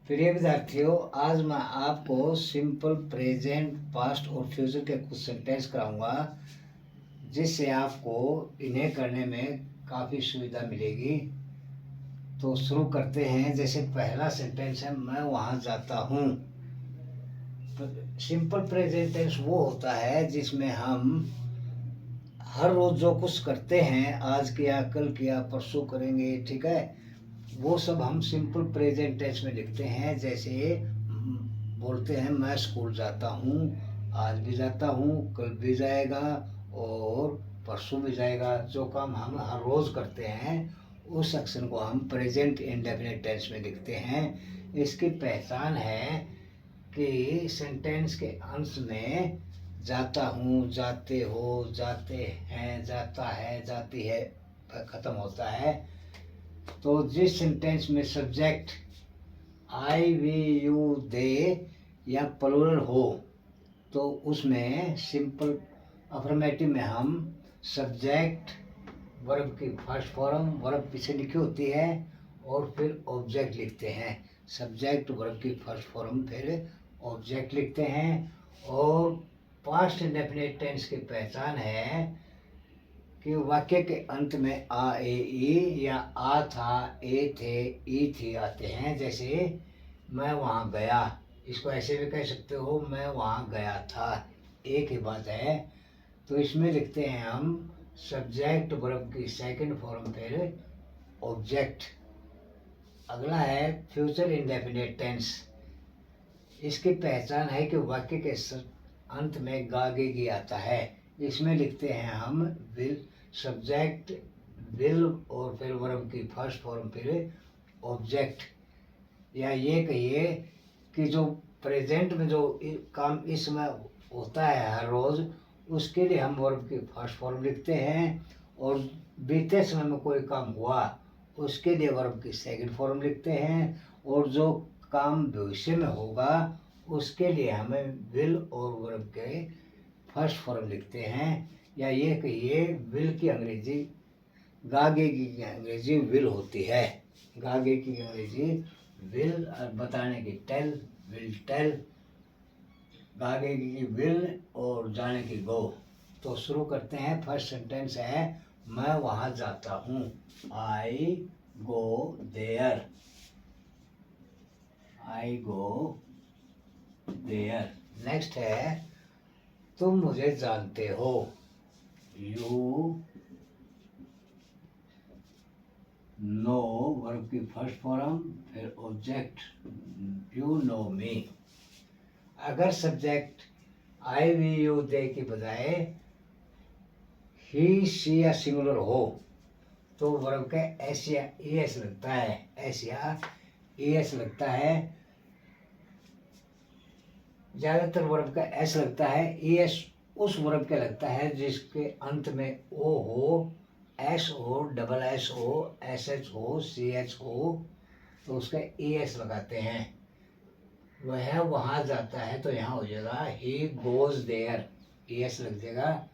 प्रिय विद्यार्थियों, आज मैं आपको सिंपल प्रेजेंट, पास्ट और फ्यूचर के कुछ सेंटेंस कराऊंगा जिससे आपको इन्हें करने में काफ़ी सुविधा मिलेगी। तो शुरू करते हैं। जैसे पहला सेंटेंस है, मैं वहाँ जाता हूँ। सिंपल प्रेजेंट टेंस वो होता है जिसमें हम हर रोज़ जो कुछ करते हैं, आज किया, कल किया, परसों करेंगे, ठीक है, वो सब हम सिंपल प्रेजेंट टेंस में लिखते हैं। जैसे बोलते हैं मैं स्कूल जाता हूँ, आज भी जाता हूँ, कल भी जाएगा और परसों भी जाएगा। जो काम हम हर रोज़ करते हैं उस एक्शन को हम प्रेजेंट इंडेफिनिट टेंस में लिखते हैं। इसकी पहचान है कि सेंटेंस के अंत में जाता हूँ, जाते हो, जाते हैं, जाता है, जाती है ख़त्म होता है। तो जिस सेंटेंस में सब्जेक्ट आई, वी, यू, दे या प्लूरल हो तो उसमें सिंपल अफर्मेटिव में हम सब्जेक्ट वर्ब की फर्स्ट फॉर्म वर्ब पीछे लिखी होती है और फिर ऑब्जेक्ट लिखते हैं। सब्जेक्ट वर्ब की फर्स्ट फॉर्म फिर ऑब्जेक्ट लिखते हैं। और पास्ट इंडेफिनिट टेंस की पहचान है कि वाक्य के अंत में आ, ए, ई या आ था, ए थे, ई थी आते हैं। जैसे मैं वहाँ गया, इसको ऐसे भी कह सकते हो, मैं वहाँ गया था, एक ही बात है। तो इसमें लिखते हैं हम सब्जेक्ट वर्ब की सेकंड फॉर्म फिर ऑब्जेक्ट। अगला है फ्यूचर इंडेफिनिट टेंस। इसकी पहचान है कि वाक्य के अंत में गागेगी आता है। इसमें लिखते हैं हम विल, सब्जेक्ट विल और फिर वर्ब की फर्स्ट फॉर्म फिर ऑब्जेक्ट। या ये कहिए कि जो प्रेजेंट में जो काम इस समय होता है हर रोज़, उसके लिए हम वर्ब की फर्स्ट फॉर्म लिखते हैं। और बीते समय में कोई काम हुआ उसके लिए वर्ब की सेकंड फॉर्म लिखते हैं। और जो काम भविष्य में होगा उसके लिए हमें विल और वर्ब के फर्स्ट फॉर्म लिखते हैं। या ये कहिए विल की अंग्रेजी गागे की अंग्रेजी विल होती है। गागे की अंग्रेजी विल, बताने की टेल, विल टेल। गागे की विल और जाने की गो। तो शुरू करते हैं। फर्स्ट सेंटेंस है मैं वहाँ जाता हूँ, I go there, I go there. Next है तुम मुझे जानते हो, यू नो वर्ब की फर्स्ट फॉर्म फिर ऑब्जेक्ट, यू नो मी। अगर subject I, we, you, they की बजाय ही, शी या सिंगुलर हो तो वर्ब का एस या ई एस लगता है, एस या ई एस लगता है। ज़्यादातर वर्ब का एस लगता है। ई एस उस वर्ब का लगता है जिसके अंत में ओ हो, एस हो, डबल एस हो, एस एच हो, सी एच हो, तो उसका ई एस लगाते हैं। वह वहाँ जाता है तो यहाँ हो जाएगा he goes there, E S लग जाएगा।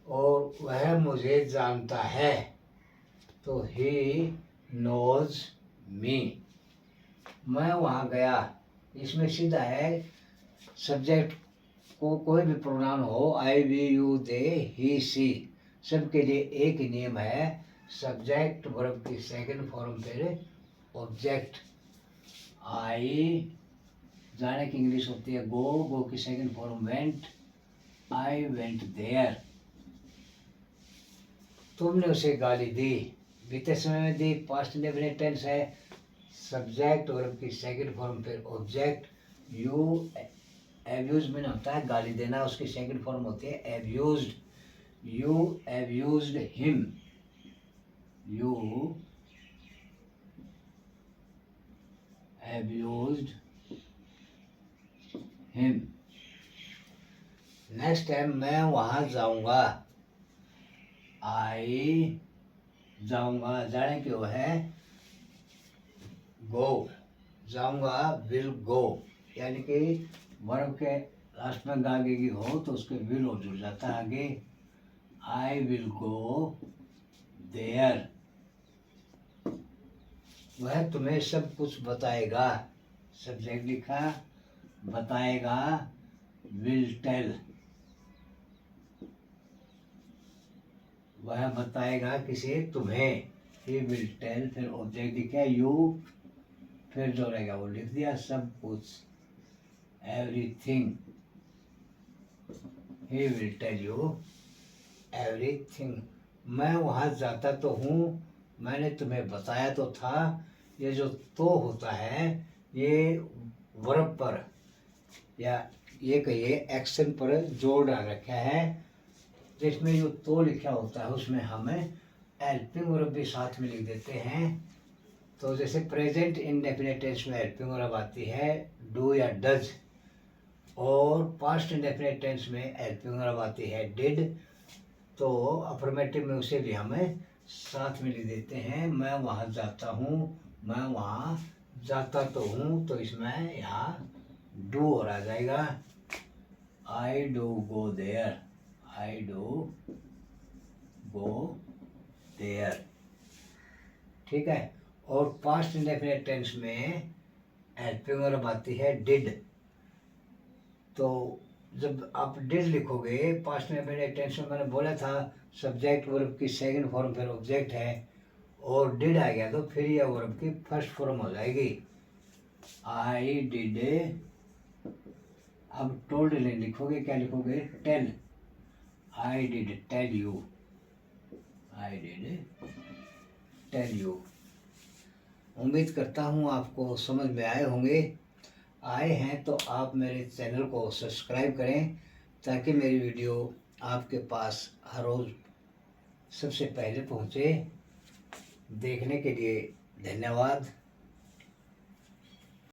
और वह मुझे जानता है तो ही नोज मी। मैं वहाँ गया, इसमें सीधा है सब्जेक्ट को कोई भी प्रोनाउन हो, आई, वी, यू, दे, ही, सी, सबके लिए एक ही नियम है। सब्जेक्ट वर्ब की सेकंड फॉर्म फिर ऑब्जेक्ट। आई जाने की इंग्लिश होती है गो, गो की second form went, I went there. तुमने उसे गाली दी, बीते समय में दी, पास्ट इंडेफिनिट टेंस है। सब्जेक्ट वर्ब की सेकंड फॉर्म फिर ऑब्जेक्ट। यू एब्यूज में होता है गाली देना, उसकी सेकंड फॉर्म होती है abused, you abused him, you abused him. Next है मैं वहाँ जाऊँगा, आई जाऊँगा, जाने की वो है गो, जाऊँगा विल गो। यानी कि वर्ब के लास्ट में गागेगी हो तो उसके विल हो जुड़ जाता है आगे। I will go there. वह तुम्हें सब कुछ बताएगा। सब्जेक्ट लिखा, बताएगा, विल टेल, वह बताएगा किसे, तुम्हें, ही विल टेल, फिर ऑब्जेक्ट लिखा यू, फिर जो रहेगा वो लिख दिया, सब कुछ, everything, he will tell you everything. मैं वहाँ जाता तो हूँ, मैंने तुम्हें बताया तो था। ये जो तो होता है ये वर्ब पर या ये कहिए एक्शन पर जोर डाल रखा है, जिसमें जो तो लिखा होता है उसमें हमें हेल्पिंग वर्ब भी साथ में लिख देते हैं। तो जैसे प्रेजेंट इंडेफिनिट टेंस में हेल्पिंग वर्ब आती है डू या डज, और पास्ट इंडेफिनिट टेंस में हेल्पिंग वर्ब आती है डिड, तो अफर्मेटिव में उसे भी हमें साथ में लिख देते हैं। मैं वहाँ जाता हूँ, मैं वहाँ जाता तो हूँ, तो इसमें यहाँ डू और आ जाएगा, I do go there, I do go there, ठीक है। और पास्ट इंडेफिनिट टेंस में हेल्पिंग वर्ब आती है डिड, तो जब आप डिड लिखोगे पास्ट इंडेफिनिट टेंस में, मैंने बोला था सब्जेक्ट वर्ब की सेकंड फॉर्म फिर ऑब्जेक्ट है, और डिड आ गया तो फिर यह वर्ब की फर्स्ट फॉर्म हो जाएगी, आई डिड। अब टोल्ड लिखोगे, क्या लिखोगे, tell, I did tell you, I did tell you. उम्मीद करता हूँ आपको समझ में आए होंगे। आए हैं तो आप मेरे चैनल को सब्सक्राइब करें, ताकि मेरी वीडियो आपके पास हर रोज़ सबसे पहले पहुँचे। देखने के लिए धन्यवाद।